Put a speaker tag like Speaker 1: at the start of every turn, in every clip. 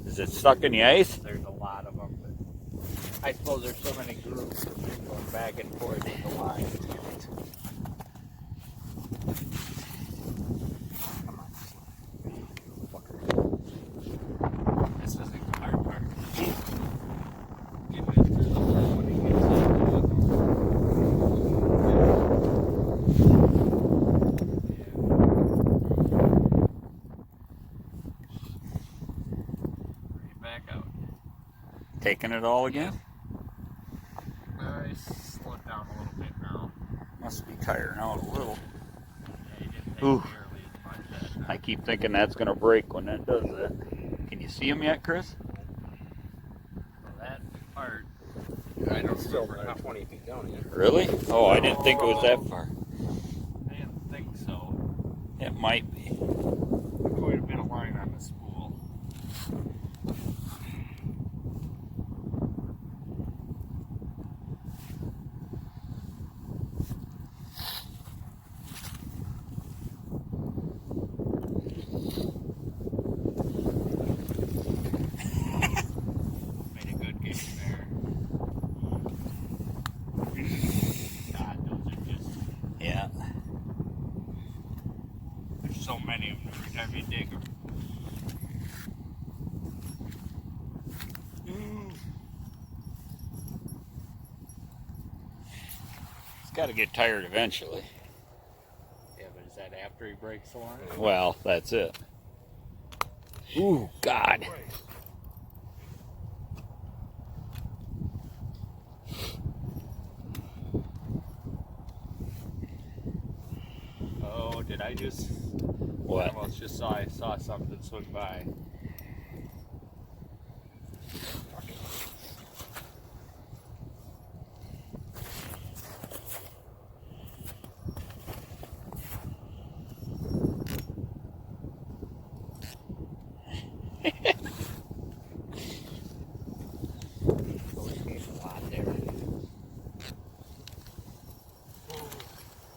Speaker 1: Is it stuck in the ice?
Speaker 2: There's a lot of them, but I suppose there's so many groups going back and forth with the line. Come on, fucker. This isn't the hard part. Getting it through the hole when he gets back out.
Speaker 1: Taking it all again?
Speaker 2: I slowed down a little bit now.
Speaker 1: Must be tiring out a little.
Speaker 2: Yeah, he didn't take
Speaker 1: Ooh.
Speaker 2: nearly as much that time.
Speaker 1: I keep thinking that's going to break when that does that. Can you see him yet, Chris?
Speaker 2: Well, that part,
Speaker 3: I don't still about 20 feet down here.
Speaker 1: Really? Oh, I didn't think it was that far.
Speaker 2: I didn't think so.
Speaker 1: It might be.
Speaker 2: Quite a bit of line on the spool. Made a good game there. God, those are just,
Speaker 1: Yeah.
Speaker 2: there's so many of them every time you dig them.
Speaker 1: He's got to get tired eventually.
Speaker 2: Yeah, but is that after he breaks the line?
Speaker 1: Well, that's it. Ooh, God.
Speaker 2: Oh, did I just?
Speaker 1: What?
Speaker 2: I almost just saw something swing by.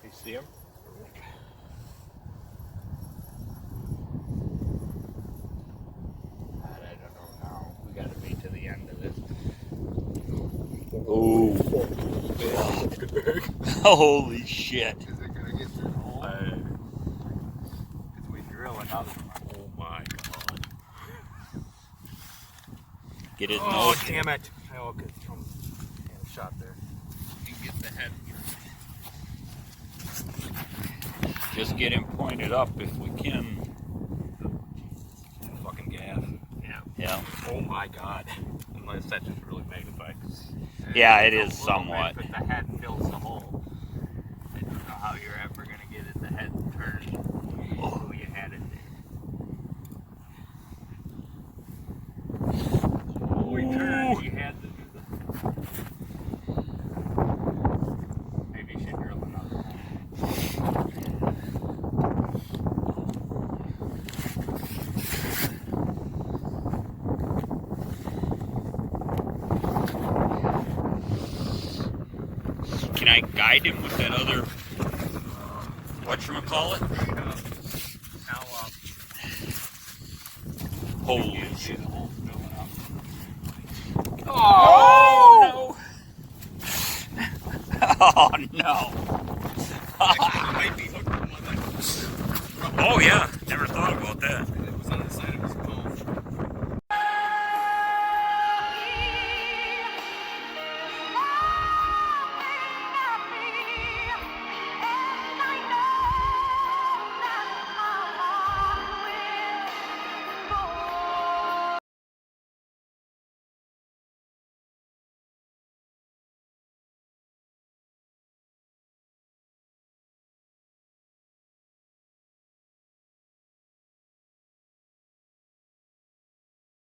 Speaker 2: You see him? God, I don't know now. We got to be to the end of this.
Speaker 1: Ooh. Holy shit.
Speaker 3: Is it going to get through the hole?
Speaker 2: If we drill another one.
Speaker 3: Oh my god.
Speaker 1: Get his
Speaker 3: Oh,
Speaker 1: nose.
Speaker 3: damn it. Oh, good. Shot there.
Speaker 2: You can get the head.
Speaker 1: Just get him pointed up if we can.
Speaker 3: Fucking gaff.
Speaker 2: Yeah.
Speaker 1: Yeah.
Speaker 3: Oh my god. Unless that just really magnified.
Speaker 1: Yeah, it
Speaker 2: It's
Speaker 1: is
Speaker 2: a little
Speaker 1: somewhat.
Speaker 2: bit, but the head fills the hole. I don't know how you're ever going to get it. The head turned. Oh, you had it there. Oh, we turned. You had to do the. Maybe you should drill another hole.
Speaker 1: Can I guide him with that other, whatchamacallit?
Speaker 2: Now,
Speaker 1: Holy
Speaker 2: you see
Speaker 1: shit.
Speaker 2: the hole filling up.
Speaker 1: Oh, no. Oh, no.
Speaker 3: Might be hooked on one.
Speaker 1: Oh, yeah. Never thought about that.
Speaker 3: It was on the side